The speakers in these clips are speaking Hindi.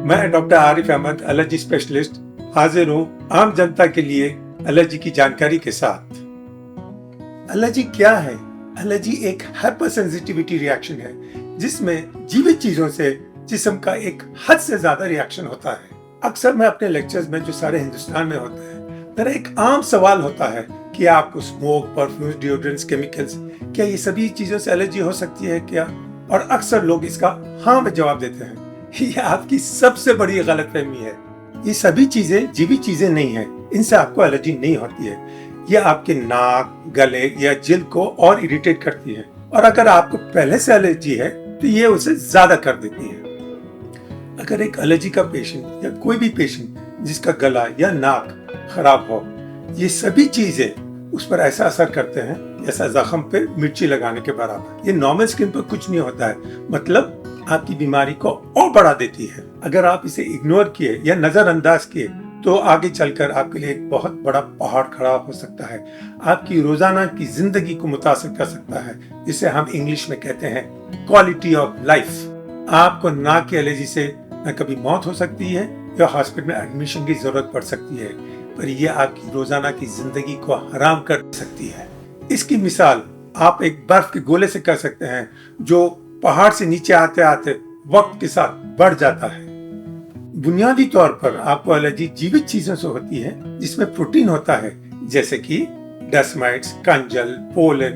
मैं doctor Arif Ahmed, allergy specialist, हाजिर हूँ आम जनता के लिए एलर्जी की जानकारी के साथ। एलर्जी क्या है? एलर्जी एक हाइपर सेंसिटिविटी रिएक्शन है जिसमें जीवित चीजों से जिस्म का एक हद से ज्यादा रिएक्शन होता है। अक्सर मैं अपने लेक्चर्स में, जो सारे हिंदुस्तान में होते हैं, मेरा एक आम सवाल होता है कि आपको स्मोक, परफ्यूम्स, डिओड्रेंट्स, केमिकल्स, क्या ये सभी चीजों से एलर्जी हो सकती है क्या? और अक्सर लोग इसका हाँ में जवाब देते हैं। ये आपकी सबसे बड़ी गलतफहमी है। ये सभी चीजें जीवित चीजें नहीं है, इनसे आपको एलर्जी नहीं होती है। ये आपके नाक, गले या जिल्द को और इरिटेट करती है, और अगर आपको पहले से एलर्जी है तो ये उसे ज्यादा कर देती है। अगर एक एलर्जी का पेशेंट या कोई भी पेशेंट जिसका गला या नाक खराब हो, ये सभी चीजें उस पर ऐसा असर करते हैं जैसा जख्म पे मिर्ची लगाने के बराबर। ये नॉर्मल स्किन पर कुछ नहीं होता है, मतलब आपकी बीमारी को और बढ़ा देती है। अगर आप इसे इग्नोर किए या नजरअंदाज किए तो आगे चलकर आपके लिए एक बहुत बड़ा पहाड़ खड़ा हो सकता है। आपकी रोजाना की जिंदगी को मुतासिर कर सकता है, जिसे हम इंग्लिश में कहते हैं क्वालिटी ऑफ लाइफ। आपको नाक की एलर्जी से न कभी मौत हो सकती है या हॉस्पिटल में एडमिशन की जरूरत पड़ सकती है, पर यह आपकी रोजाना की जिंदगी को हराम कर सकती है। इसकी मिसाल आप एक बर्फ के गोले से कर सकते हैं जो पहाड़ से नीचे आते आते वक्त के साथ बढ़ जाता है। बुनियादी तौर पर आपको एलर्जी जीवित चीजों से होती है जिसमें प्रोटीन होता है, जैसे कि डस्ट माइट्स, कंजल, पोलन,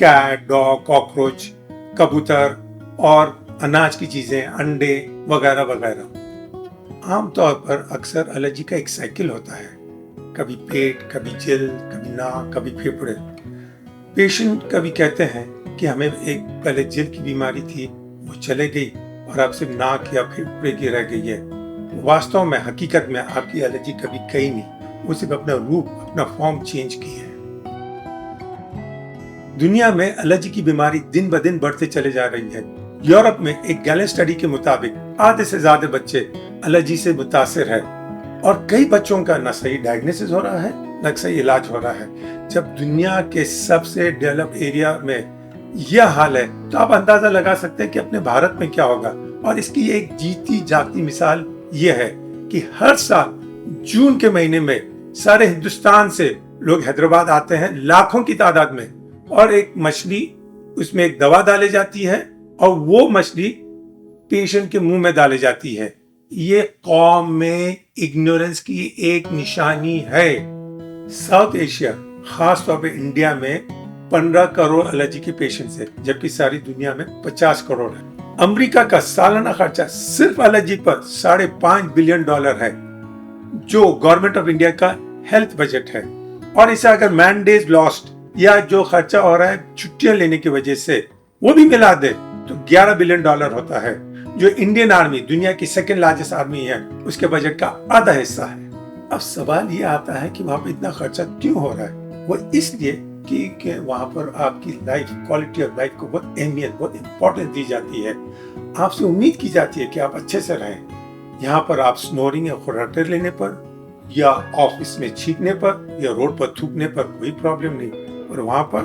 कैट, डॉग, कॉकरोच, कबूतर और अनाज की चीजें, अंडे वगैरह वगैरह। आमतौर पर अक्सर एलर्जी का एक साइकिल होता है, कभी पेट, कभी जिल्द, कभी नाक, कभी फेफड़े। पेशेंट कभी कहते हैं कि हमें एक पहले जिल्द की बीमारी थी, वो चले गई और अब सिर्फ नाक या फेफड़े की रह गई है। वास्तव में हकीकत में आपकी एलर्जी कभी गई नहीं, वो सिर्फ अपना रूप, अपना फॉर्म चेंज की है। दुनिया में एलर्जी की बीमारी दिन ब दिन बढ़ते चले जा रही है। यूरोप में एक गैलेंट स्टडी के मुताबिक आधे से ज्यादा बच्चे एलर्जी से मुतासिर है, और कई बच्चों का न सही डायग्नोसिस हो रहा है न सही इलाज हो रहा है। जब दुनिया के सबसे डेवलप एरिया में यह हाल है तो आप अंदाजा लगा सकते हैं कि अपने भारत में क्या होगा। और इसकी एक जीती जागती मिसाल यह है कि हर साल जून के महीने में सारे हिंदुस्तान से लोग हैदराबाद आते हैं लाखों की तादाद में, और एक मछली, उसमें एक दवा डाली जाती है और वो मछली पेशेंट के मुंह में डाली जाती है। ये कौम में इग्नोरेंस की एक निशानी है। साउथ एशिया, खास तौर पे इंडिया में 15 करोड़ एलर्जी के पेशेंट्स है, जबकि सारी दुनिया में 50 करोड़ है। अमेरिका का सालाना खर्चा सिर्फ एलर्जी पर $5.5 बिलियन है, जो गवर्नमेंट ऑफ इंडिया का हेल्थ बजट है। और इसे अगर मैन डेज लॉस्ट या जो खर्चा हो रहा है छुट्टियां लेने की वजह से, वो भी मिला दे तो $11 बिलियन होता है, जो इंडियन आर्मी, दुनिया की सेकेंड लार्जेस्ट आर्मी है, उसके बजट का आधा हिस्सा है। अब सवाल ये आता है कि वहां पर इतना खर्चा क्यों हो रहा है? वो इसलिए कि वहां पर आपकी लाइफ, क्वालिटी ऑफ लाइफ को बहुत अहमियत, बहुत इंपॉर्टेंस दी जाती है। आपसे उम्मीद की जाती है कि आप अच्छे से रहें। यहाँ पर आप स्नोरिंग या खुराटे लेने पर या ऑफिस में छींकने पर या रोड पर थूकने पर कोई प्रॉब्लम नहीं, और वहां पर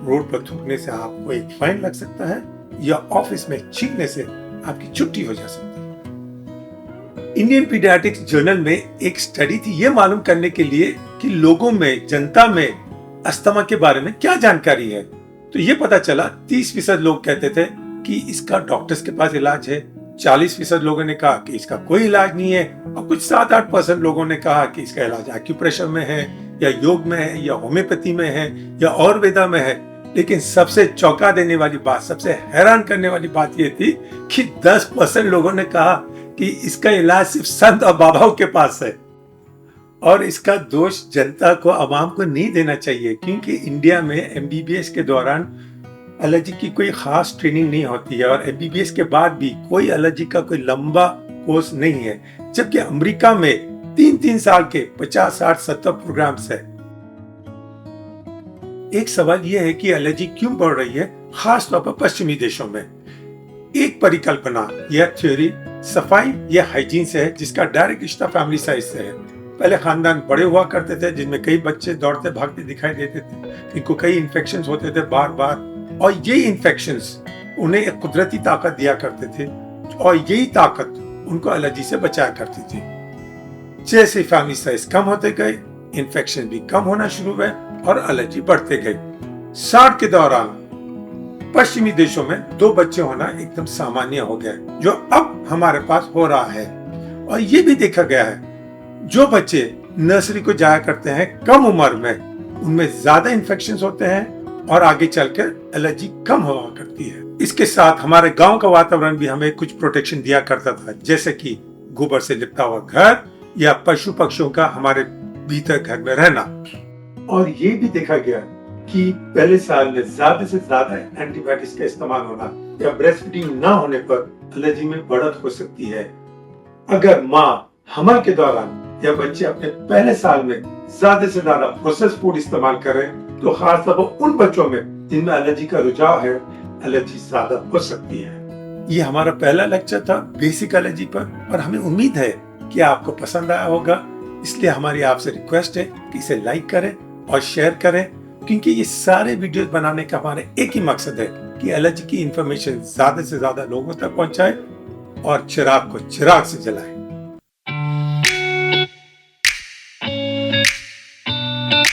रोड पर थूकने से आपको एक फाइन लग सकता है या ऑफिस में छींकने से आपकी छुट्टी हो जा सकती है। इंडियन पीडियाट्रिक्स जर्नल में एक स्टडी थी ये मालूम करने के लिए कि लोगों में, जनता में अस्थमा के बारे में क्या जानकारी है। तो ये पता चला 30% लोग कहते थे कि इसका डॉक्टर्स के पास इलाज है, 40% लोगों ने कहा कि इसका कोई इलाज नहीं है, और कुछ 7-8% लोगों ने कहा कि इसका इलाज एक्यूप्रेशर में है या योग में है या होम्योपैथी में है या आयुर्वेदा में है। लेकिन सबसे चौंका देने वाली बात, सबसे हैरान करने वाली बात यह थी कि 10% लोगों ने कहा कि इसका इलाज सिर्फ संत और बाबाओं के पास है। और इसका दोष जनता को, आवाम को नहीं देना चाहिए, क्योंकि इंडिया में एमबीबीएस के दौरान एलर्जी की कोई खास ट्रेनिंग नहीं होती है, और एमबीबीएस के बाद भी कोई एलर्जी का कोई लंबा कोर्स नहीं है, जबकि अमेरिका में 3-3 साल के 50, 60, 70 प्रोग्राम्स है। एक सवाल यह है कि एलर्जी क्यों बढ़ रही है, खास तौर पर पश्चिमी देशों में। एक परिकल्पना या थ्योरी सफाई या हाइजीन से है, जिसका डायरेक्ट रिश्ता फैमिली साइज से है। पहले खानदान बड़े हुआ करते थे जिनमें कई बच्चे दौड़ते भागते दिखाई देते थे, इनको कई इन्फेक्शंस होते थे बार बार, और ये इन्फेक्शंस उन्हें एक कुदरती ताकत दिया करते थे, और यही ताकत उनको एलर्जी से बचाया करती थी। जैसे फैमिली साइज कम होते गए, इन्फेक्शन भी कम होना शुरू हुए और एलर्जी बढ़ते गई। 60 के दौरान पश्चिमी देशों में 2 बच्चे होना एकदम सामान्य हो गया, जो अब हमारे पास हो रहा है। और ये भी देखा गया है, जो बच्चे नर्सरी को जाया करते हैं कम उम्र में, उनमें ज्यादा इन्फेक्शन होते हैं और आगे चलकर एलर्जी कम हुआ करती है। इसके साथ हमारे गांव का वातावरण भी हमें कुछ प्रोटेक्शन दिया करता था, जैसे कि गोबर से लिपटा हुआ घर या पशु पक्षियों का हमारे भीतर घर में रहना। और ये भी देखा गया कि पहले साल में ज्यादा से ज्यादा एंटीबायोटिक्स का इस्तेमाल होना या ब्रेस्ट फीडिंग ना होने पर एलर्जी में बढ़त हो सकती है। अगर माँ हमल के दौरान या बच्चे अपने पहले साल में ज्यादा से ज्यादा प्रोसेस फूड इस्तेमाल करें तो खासतौर पर उन बच्चों में जिनमें एलर्जी का रुझाव है, एलर्जी ज्यादा हो सकती है। ये हमारा पहला लेक्चर था बेसिक एलर्जी पर और हमें उम्मीद है कि आपको पसंद आया होगा। इसलिए हमारी आपसे रिक्वेस्ट है कि इसे लाइक करें और शेयर करें, क्योंकि ये सारे वीडियोस बनाने का हमारा एक ही मकसद है कि एलर्जी की इंफॉर्मेशन ज्यादा से ज्यादा लोगों तक पहुंचाए और चिराग को चिराग से जलाए।